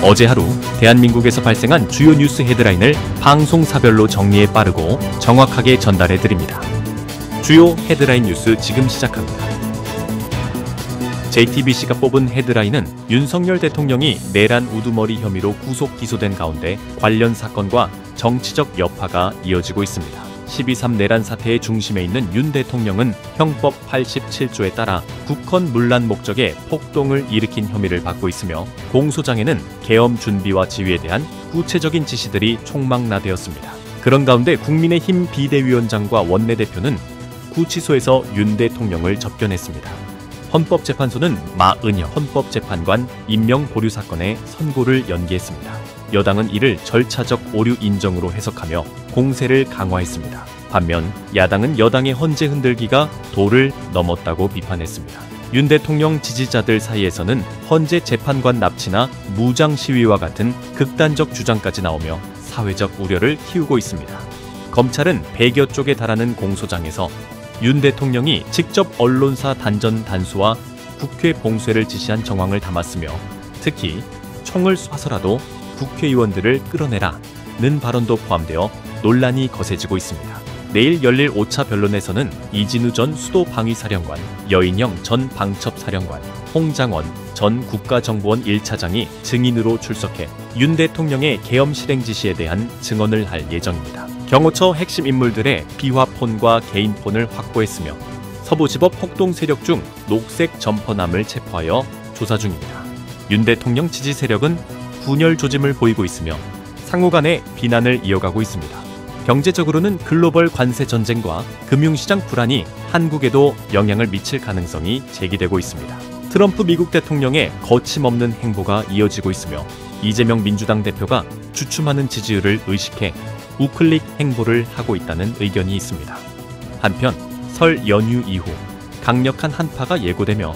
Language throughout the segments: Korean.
어제 하루 대한민국에서 발생한 주요 뉴스 헤드라인을 방송사별로 정리해 빠르고 정확하게 전달해 드립니다. 주요 헤드라인 뉴스 지금 시작합니다. JTBC가 뽑은 헤드라인은 윤석열 대통령이 내란 우두머리 혐의로 구속 기소된 가운데 관련 사건과 정치적 여파가 이어지고 있습니다. 12.3 내란 사태의 중심에 있는 윤 대통령은 형법 87조에 따라 국헌 문란 목적의 폭동을 일으킨 혐의를 받고 있으며 공소장에는 계엄 준비와 지휘에 대한 구체적인 지시들이 총망라되었습니다. 그런 가운데 국민의힘 비대위원장과 원내대표는 구치소에서 윤 대통령을 접견했습니다. 헌법재판소는 마은혁 헌법재판관 임명 보류 사건의 선고를 연기했습니다. 여당은 이를 절차적 오류 인정으로 해석하며 공세를 강화했습니다. 반면 야당은 여당의 헌재 흔들기가 도를 넘었다고 비판했습니다. 윤 대통령 지지자들 사이에서는 헌재 재판관 납치나 무장 시위와 같은 극단적 주장까지 나오며 사회적 우려를 키우고 있습니다. 검찰은 100여 쪽에 달하는 공소장에서 윤 대통령이 직접 언론사 단전 단수와 국회 봉쇄를 지시한 정황을 담았으며 특히 총을 쏴서라도 국회의원들을 끌어내라는 발언도 포함되어 논란이 거세지고 있습니다. 내일 열릴 5차 변론에서는 이진우 전 수도방위사령관, 여인영 전 방첩사령관, 홍장원 전 국가정보원 1차장이 증인으로 출석해 윤 대통령의 계엄 실행 지시에 대한 증언을 할 예정입니다. 경호처 핵심 인물들의 비화폰과 개인폰을 확보했으며 서부지법 폭동 세력 중 녹색 점퍼남을 체포하여 조사 중입니다. 윤 대통령 지지 세력은 분열 조짐을 보이고 있으며 상호 간의 비난을 이어가고 있습니다. 경제적으로는 글로벌 관세 전쟁과 금융시장 불안이 한국에도 영향을 미칠 가능성이 제기되고 있습니다. 트럼프 미국 대통령의 거침없는 행보가 이어지고 있으며 이재명 민주당 대표가 주춤하는 지지율을 의식해 우클릭 행보를 하고 있다는 의견이 있습니다. 한편 설 연휴 이후 강력한 한파가 예고되며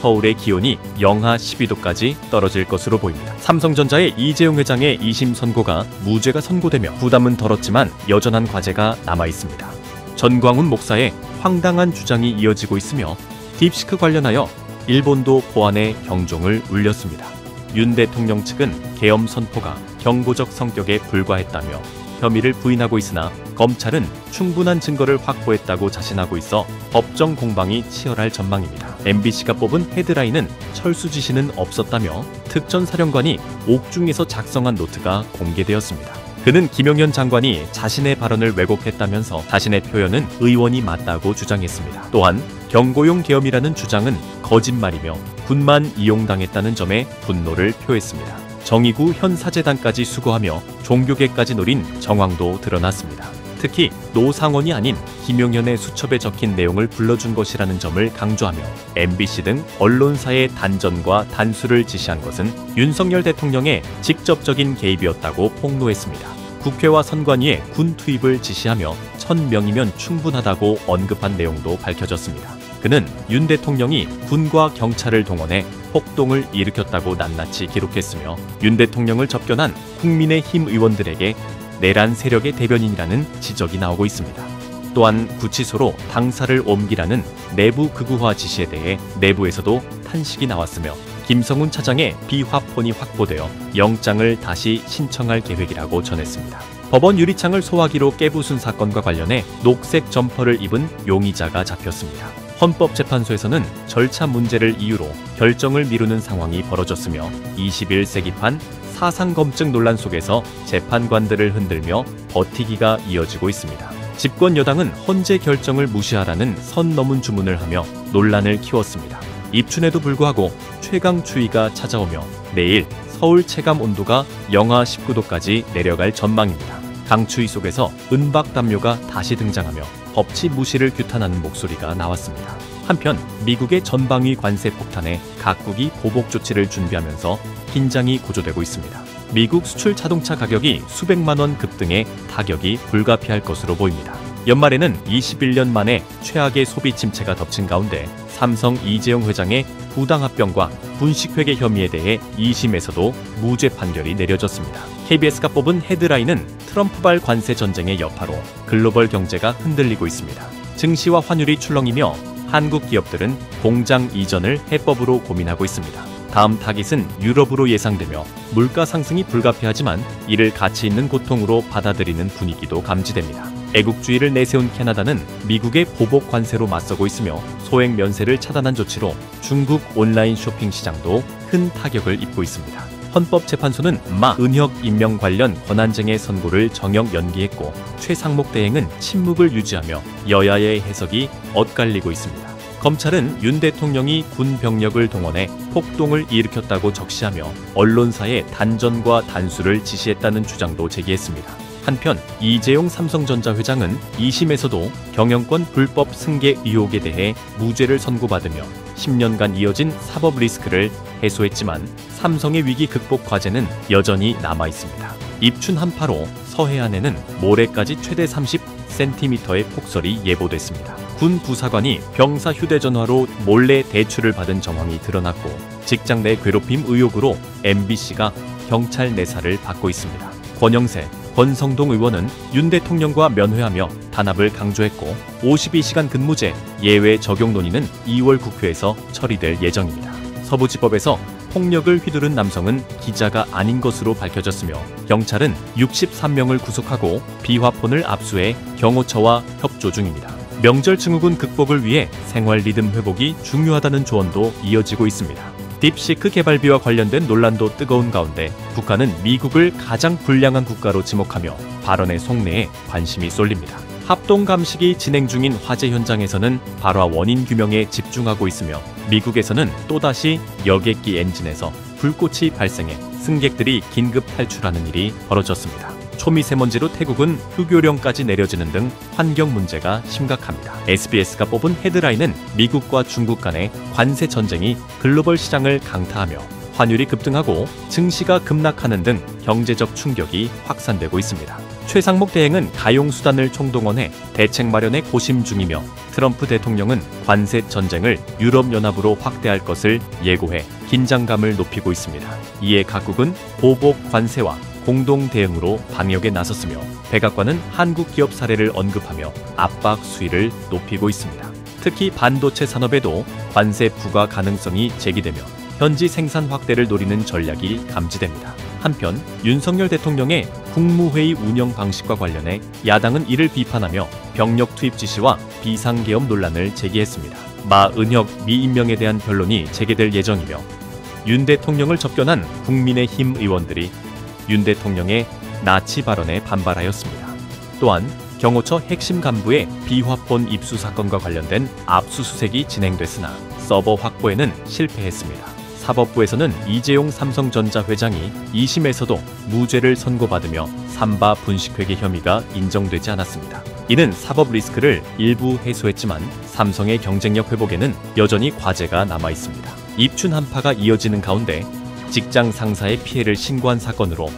서울의 기온이 영하 12도까지 떨어질 것으로 보입니다. 삼성전자의 이재용 회장의 2심 선고가 무죄가 선고되며 부담은 덜었지만 여전한 과제가 남아있습니다. 전광훈 목사의 황당한 주장이 이어지고 있으며 딥시크 관련하여 일본도 보안의 경종을 울렸습니다. 윤 대통령 측은 계엄 선포가 경고적 성격에 불과했다며 혐의를 부인하고 있으나 검찰은 충분한 증거를 확보했다고 자신하고 있어 법정 공방이 치열할 전망입니다. MBC가 뽑은 헤드라인은 철수 지시는 없었다며 특전 사령관이 옥중에서 작성한 노트가 공개되었습니다. 그는 김용현 장관이 자신의 발언을 왜곡했다면서 자신의 표현은 의원이 맞다고 주장했습니다. 또한 경고용 계엄이라는 주장은 거짓말이며 군만 이용당했다는 점에 분노를 표했습니다. 정의구 현 사재단까지 수거하며 종교계까지 노린 정황도 드러났습니다. 특히 노상원이 아닌 김용현의 수첩에 적힌 내용을 불러준 것이라는 점을 강조하며 MBC 등 언론사의 단전과 단수를 지시한 것은 윤석열 대통령의 직접적인 개입이었다고 폭로했습니다. 국회와 선관위에 군 투입을 지시하며 1000명이면 충분하다고 언급한 내용도 밝혀졌습니다. 그는 윤 대통령이 군과 경찰을 동원해 폭동을 일으켰다고 낱낱이 기록했으며 윤 대통령을 접견한 국민의힘 의원들에게 내란 세력의 대변인이라는 지적이 나오고 있습니다. 또한 구치소로 당사를 옮기라는 내부 극우화 지시에 대해 내부에서도 탄식이 나왔으며 김성훈 차장의 비화폰이 확보되어 영장을 다시 신청할 계획이라고 전했습니다. 법원 유리창을 소화기로 깨부순 사건과 관련해 녹색 점퍼를 입은 용의자가 잡혔습니다. 헌법재판소에서는 절차 문제를 이유로 결정을 미루는 상황이 벌어졌으며 21세기판 사상검증 논란 속에서 재판관들을 흔들며 버티기가 이어지고 있습니다. 집권 여당은 헌재 결정을 무시하라는 선 넘은 주문을 하며 논란을 키웠습니다. 입춘에도 불구하고 최강 추위가 찾아오며 내일 서울 체감 온도가 영하 19도까지 내려갈 전망입니다. 강추위 속에서 은박담요가 다시 등장하며 법치 무시를 규탄하는 목소리가 나왔습니다. 한편 미국의 전방위 관세 폭탄에 각국이 보복 조치를 준비하면서 긴장이 고조되고 있습니다. 미국 수출 자동차 가격이 수백만 원 급등해 타격이 불가피할 것으로 보입니다. 연말에는 21년 만에 최악의 소비 침체가 덮친 가운데 삼성 이재용 회장의 부당합병과 분식회계 혐의에 대해 2심에서도 무죄 판결이 내려졌습니다. KBS가 뽑은 헤드라인은 트럼프발 관세 전쟁의 여파로 글로벌 경제가 흔들리고 있습니다. 증시와 환율이 출렁이며 한국 기업들은 공장 이전을 해법으로 고민하고 있습니다. 다음 타깃은 유럽으로 예상되며 물가 상승이 불가피하지만 이를 가치 있는 고통으로 받아들이는 분위기도 감지됩니다. 애국주의를 내세운 캐나다는 미국의 보복 관세로 맞서고 있으며 소액 면세를 차단한 조치로 중국 온라인 쇼핑 시장도 큰 타격을 입고 있습니다. 헌법재판소는 마 은혁 임명 관련 권한쟁의 선고를 정형 연기했고 최상목 대행은 침묵을 유지하며 여야의 해석이 엇갈리고 있습니다. 검찰은 윤 대통령이 군 병력을 동원해 폭동을 일으켰다고 적시하며 언론사에 단전과 단수를 지시했다는 주장도 제기했습니다. 한편 이재용 삼성전자 회장은 2심에서도 경영권 불법 승계 의혹에 대해 무죄를 선고받으며 10년간 이어진 사법 리스크를 해소했지만 삼성의 위기 극복 과제는 여전히 남아있습니다. 입춘 한파로 서해안에는 모레까지 최대 30cm의 폭설이 예보됐습니다. 군 부사관이 병사 휴대전화로 몰래 대출을 받은 정황이 드러났고 직장 내 괴롭힘 의혹으로 MBC가 경찰 내사를 받고 있습니다. 권영세, 권성동 의원은 윤 대통령과 면회하며 단합을 강조했고 52시간 근무제 예외 적용 논의는 2월 국회에서 처리될 예정입니다. 서부지법에서 폭력을 휘두른 남성은 기자가 아닌 것으로 밝혀졌으며 경찰은 63명을 구속하고 비화폰을 압수해 경호처와 협조 중입니다. 명절 증후군 극복을 위해 생활 리듬 회복이 중요하다는 조언도 이어지고 있습니다. 딥시크 개발비와 관련된 논란도 뜨거운 가운데 북한은 미국을 가장 불량한 국가로 지목하며 발언의 속내에 관심이 쏠립니다. 합동 감식이 진행 중인 화재 현장에서는 발화 원인 규명에 집중하고 있으며 미국에서는 또다시 여객기 엔진에서 불꽃이 발생해 승객들이 긴급 탈출하는 일이 벌어졌습니다. 초미세먼지로 태국은 휴교령까지 내려지는 등 환경 문제가 심각합니다. SBS가 뽑은 헤드라인은 미국과 중국 간의 관세 전쟁이 글로벌 시장을 강타하며 환율이 급등하고 증시가 급락하는 등 경제적 충격이 확산되고 있습니다. 최상목 대행은 가용수단을 총동원해 대책 마련에 고심 중이며 트럼프 대통령은 관세 전쟁을 유럽연합으로 확대할 것을 예고해 긴장감을 높이고 있습니다. 이에 각국은 보복 관세와 공동 대응으로 방역에 나섰으며 백악관은 한국 기업 사례를 언급하며 압박 수위를 높이고 있습니다. 특히 반도체 산업에도 관세 부과 가능성이 제기되며 현지 생산 확대를 노리는 전략이 감지됩니다. 한편 윤석열 대통령의 국무회의 운영 방식과 관련해 야당은 이를 비판하며 병력 투입 지시와 비상계엄 논란을 제기했습니다. 마 은혁 미임명에 대한 변론이 재개될 예정이며 윤 대통령을 접견한 국민의힘 의원들이 윤 대통령의 나치 발언에 반발하였습니다. 또한 경호처 핵심 간부의 비화폰 입수 사건과 관련된 압수수색이 진행됐으나 서버 확보에는 실패했습니다. 사법부에서는 이재용 삼성전자 회장이 2심에서도 무죄를 선고받으며 삼바 분식회계 혐의가 인정되지 않았습니다. 이는 사법 리스크를 일부 해소했지만 삼성의 경쟁력 회복에는 여전히 과제가 남아 있습니다. 입춘 한파가 이어지는 가운데 직장 상사의 피해를 신고한 사건으로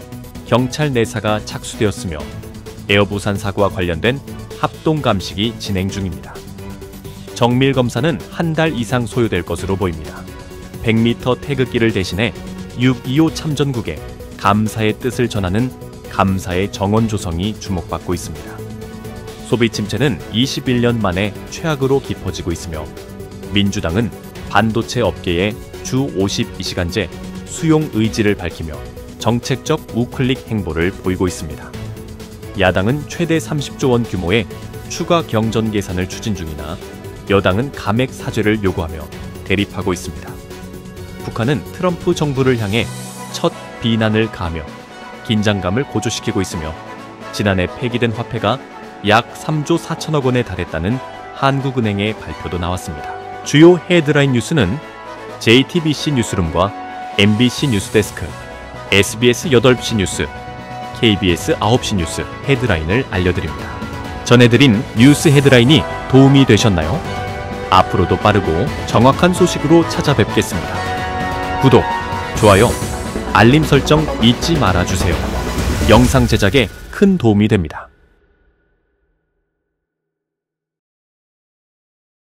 경찰 내사가 착수되었으며 에어부산 사고와 관련된 합동 감식이 진행 중입니다. 정밀 검사는 한 달 이상 소요될 것으로 보입니다. 100m 태극기를 대신해 6.25 참전국에 감사의 뜻을 전하는 감사의 정원 조성이 주목받고 있습니다. 소비 침체는 21년 만에 최악으로 깊어지고 있으며 민주당은 반도체 업계에 주 52시간제 수용 의지를 밝히며 정책적 우클릭 행보를 보이고 있습니다. 야당은 최대 30조 원 규모의 추가 경전 계산을 추진 중이나 여당은 감액 사죄를 요구하며 대립하고 있습니다. 북한은 트럼프 정부를 향해 첫 비난을 가하며 긴장감을 고조시키고 있으며 지난해 폐기된 화폐가 약 3조 4천억 원에 달했다는 한국은행의 발표도 나왔습니다. 주요 헤드라인 뉴스는 JTBC 뉴스룸과 MBC 뉴스데스크, SBS 8시 뉴스, KBS 9시 뉴스 헤드라인을 알려드립니다. 전해드린 뉴스 헤드라인이 도움이 되셨나요? 앞으로도 빠르고 정확한 소식으로 찾아뵙겠습니다. 구독, 좋아요, 알림 설정 잊지 말아주세요. 영상 제작에 큰 도움이 됩니다.